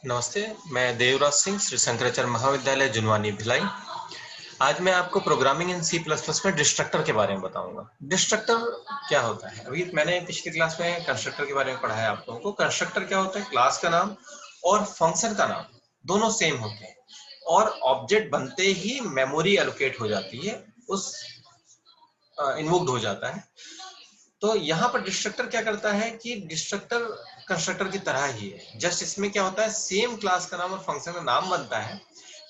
नमस्ते, मैं देवराज सिंह, श्री शंकराचार्य महाविद्यालय जुनवानी भिलाई। आज मैं आपको programming in C plus plus में डिस्ट्रक्टर के बारे में बताऊंगा। डिस्ट्रक्टर क्या होता है? अभी मैंने पिछली क्लास में कंस्ट्रक्टर के बारे में पढ़ा है आप लोगों को। कंस्ट्रक्टर क्या होता है? क्लास का नाम और फंक्शन का नाम दोनों सेम होते हैं और ऑब्जेक्ट बनते ही मेमोरी एलोकेट हो जाती है, उस इन्वोक्ड हो जाता है। तो यहाँ पर डिस्ट्रक्टर क्या करता है कि डिस्ट्रक्टर कंस्ट्रक्टर की तरह ही है, जस्ट इसमें क्या होता है, सेम क्लास का नाम और फंक्शन का नाम बनता है,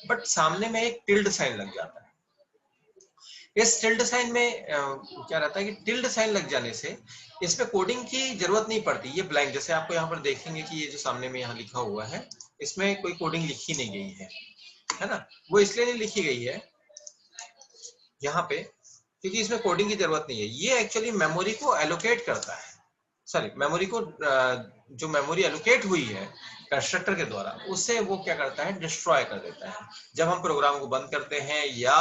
बट सामने में एक टिल्ड साइन लग जाता है। इस टिल्ड साइन में क्या रहता है कि टिल्ड साइन लग जाने से इसमें कोडिंग की जरूरत नहीं पड़ती। ये ब्लैंक, जैसे आपको यहाँ पर देखेंगे कि ये जो सामने में यहाँ लिखा हुआ है, इसमें कोई कोडिंग लिखी नहीं गई है ना। वो इसलिए नहीं लिखी गई है यहाँ पे क्योंकि इसमें कोडिंग की जरूरत नहीं है। ये एक्चुअली मेमोरी को एलोकेट करता है, सॉरी मेमोरी को जो मेमोरी एलोकेट हुई है कंस्ट्रक्टर के द्वारा, उससे वो क्या करता है, डिस्ट्रॉय कर देता है। जब हम प्रोग्राम को बंद करते हैं या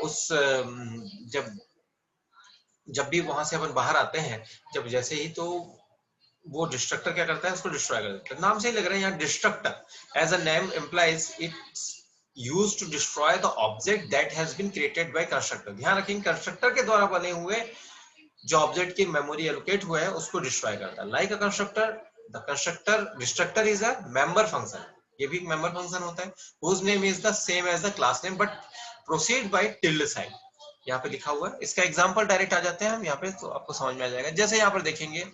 उस जब जब भी वहां से अपन बाहर आते हैं, जब जैसे ही तो वो डिस्ट्रक्टर क्या करता है, उसको डिस्ट्रॉय कर देता है। नाम से ही लग रहा है यहाँ destructor, as a name implies it's used to destroy the object that has been created by constructor. ध्यान रखेंगे, कंस्ट्रक्टर के द्वारा बने हुए जो ऑब्जेक्ट की मेमोरी एलोकेट हुआ है उसको डिस्ट्रॉय करता है। Like a constructor, the constructor destructor is a member function. ये भी एक मेंबर फंक्शन होता है whose name is the same as the class name but proceed by tilde sign। यहाँ पे लिखा हुआ है, इसका एग्जांपल डायरेक्ट आ जाते हैं हम यहाँ पे, तो आपको समझ में आ जाएगा। जैसे यहाँ पर देखेंगे,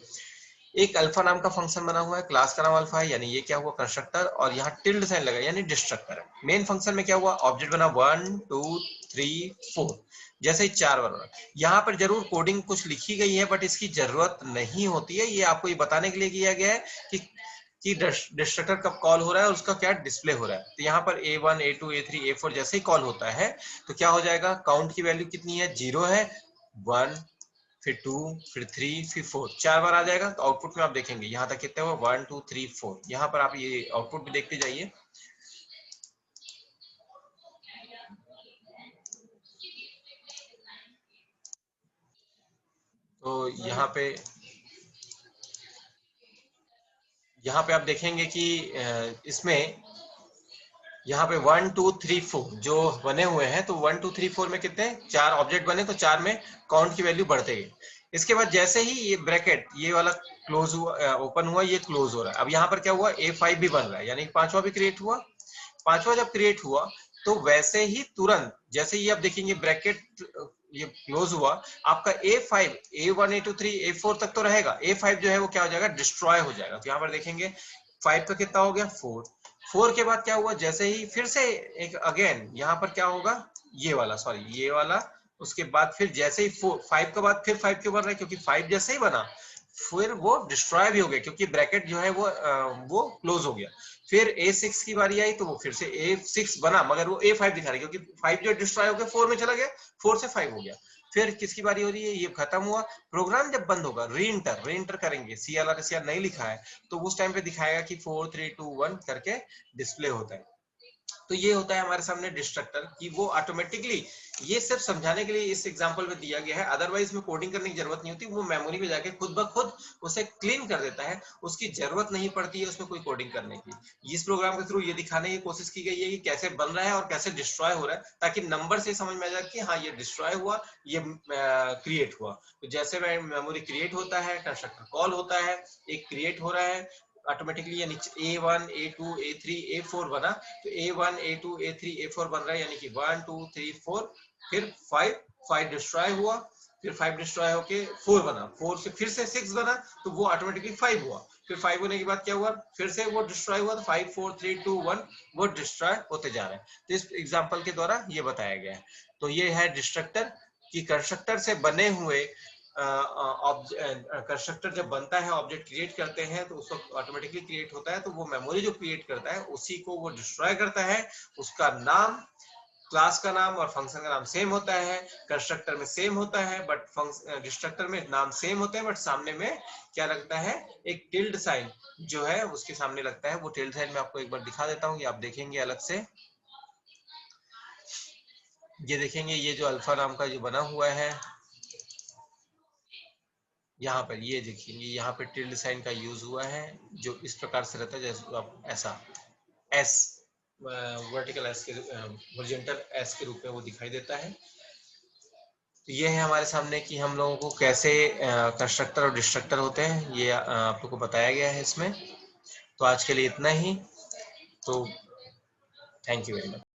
एक अल्फा नाम का फंक्शन बना हुआ है, क्लास का नाम अल्फा है, यानी ये क्या हुआ, कंस्ट्रक्टर, और यहाँ टिल्ड साइन लगा यानी डिस्ट्रक्टर है। मेन फंक्शन में क्या हुआ, ऑब्जेक्ट बना 1 2 3 4, जैसे ही 4 बना। यहाँ पर जरूर कोडिंग कुछ लिखी गई है बट इसकी जरूरत नहीं होती है। ये आपको ये बताने के लिए किया गया है कि डिस्ट्रक्टर कब कॉल हो रहा है और उसका क्या डिस्प्ले हो रहा है। तो यहाँ पर A1 A2 A3 A4 जैसे ही कॉल होता है तो क्या हो जाएगा, काउंट की वैल्यू कितनी है, 0 है, 1, फिर 2, फिर 3, फिर 4, 4 बार आ जाएगा। तो आउटपुट में आप देखेंगे यहाँ तक कितने हुआ, 1 2 3 4। यहाँ पर आप ये आउटपुट भी देखते जाइए। तो यहाँ पे आप देखेंगे कि इसमें यहाँ पे 1 2 3 4 जो बने हुए हैं, तो 1 2 3 4 में कितने, 4 ऑब्जेक्ट बने, तो 4 में काउंट की वैल्यू बढ़ते गई। इसके बाद जैसे ही ये ब्रैकेट ये वाला क्लोज हुआ, ओपन हुआ, ये क्लोज हो रहा है। अब यहाँ पर क्या हुआ, A5 भी बन रहा है, यानी पांचवा भी क्रिएट हुआ। पांचवा जब क्रिएट हुआ तो वैसे ही तुरंत जैसे ही आप देखेंगे ब्रैकेट ये क्लोज हुआ, आपका A5 A1 A2 3 A4 तक तो रहेगा, A5 जो है वो क्या हो जाएगा, डिस्ट्रॉय हो जाएगा। तो यहाँ पर देखेंगे 5 का कितना हो गया, 4। 4 के बाद क्या हुआ, जैसे ही फिर से एक अगेन यहाँ पर क्या होगा, ये वाला, सॉरी ये वाला, उसके बाद फिर जैसे ही 5 के बाद फिर 5 क्यों बन रहा है, क्योंकि 5 जैसे ही बना फिर वो डिस्ट्रॉय भी हो गया, क्योंकि ब्रैकेट जो है वो क्लोज हो गया। फिर A6 की बारी आई तो वो फिर से A6 बना, मगर वो A5 दिखा रहा है क्योंकि 5 जो डिस्ट्रॉय हो गया 4 में चला गया, 4 से 5 हो गया। फिर किसकी बारी हो रही है, ये खत्म हुआ। प्रोग्राम जब बंद होगा, री इंटर करेंगे, CLR नहीं लिखा है तो उस टाइम पे दिखाएगा कि 4 3 2 1 करके डिस्प्ले होता है। तो ये होता है हमारे सामने डिस्ट्रक्टर कि वो ऑटोमेटिकली, ये सिर्फ समझाने के लिए इस एग्जांपल में दिया गया है, अदरवाइज में कोडिंग करने की जरूरत नहीं होती। वो मेमोरी में जाके खुद ब खुद उसे क्लीन कर देता है, उसकी जरूरत नहीं पड़ती है उसमें कोई कोडिंग करने की। इस प्रोग्राम के थ्रू ये दिखाने की कोशिश की गई है कि कैसे बन रहा है और कैसे डिस्ट्रॉय हो रहा है, ताकि नंबर से समझ में आ जाए कि हाँ ये डिस्ट्रॉय हुआ, ये क्रिएट हुआ। तो जैसे मेमोरी क्रिएट होता है, कंस्ट्रक्टर कॉल होता है, एक क्रिएट हो रहा है ऑटोमेटिकली, यानी A1 A2 A3 A4 बना, तो A1 A2 A3 A4 बन रहा है, यानी कि 1 2 3 4, फिर 5 डिस्ट्रॉय हुआ, फिर 5 डिस्ट्रॉय होके 4 बना, 4 से फिर से 6 बना, तो वो ऑटोमेटिकली 5 हुआ। फिर 5 होने के बाद क्या हुआ, फिर से वो डिस्ट्रॉय हुआ, तो 5 4 3 2 1 वो डिस्ट्रॉय होते जा रहे हैं। तो इस एग्जांपल के द्वारा ये बताया गया है। तो ये है डिस्ट्रक्टर कि कंस्ट्रक्टर से बने हुए कंस्ट्रक्टर जब बनता है, ऑब्जेक्ट क्रिएट करते हैं तो उसको ऑटोमेटिकली क्रिएट होता है, तो वो मेमोरी जो क्रिएट करता है उसी को वो डिस्ट्रॉय करता है। उसका नाम, क्लास का नाम और फंक्शन का नाम सेम होता है, कंस्ट्रक्टर में सेम होता है बट डिस्ट्रक्टर में नाम सेम होते हैं, बट सामने में क्या लगता है, एक टिल्ड साइन जो है उसके सामने लगता है। वो टिल्ड साइन मैं आपको एक बार दिखा देता हूँ, ये आप देखेंगे अलग से। ये देखेंगे, ये जो अल्फा नाम का जो बना हुआ है, यहाँ पर ये देखिए, यहाँ पे टिल्ड साइन का यूज हुआ है, जो इस प्रकार से रहता है जैसे आप ऐसा एस, वर्टिकल एस के हॉरिजॉन्टल एस के रूप में वो दिखाई देता है। तो ये है हमारे सामने कि हम लोगों को कैसे कंस्ट्रक्टर और डिस्ट्रक्टर होते हैं, ये आप लोगों को बताया गया है इसमें। तो आज के लिए इतना ही। तो थैंक यू वेरी मच।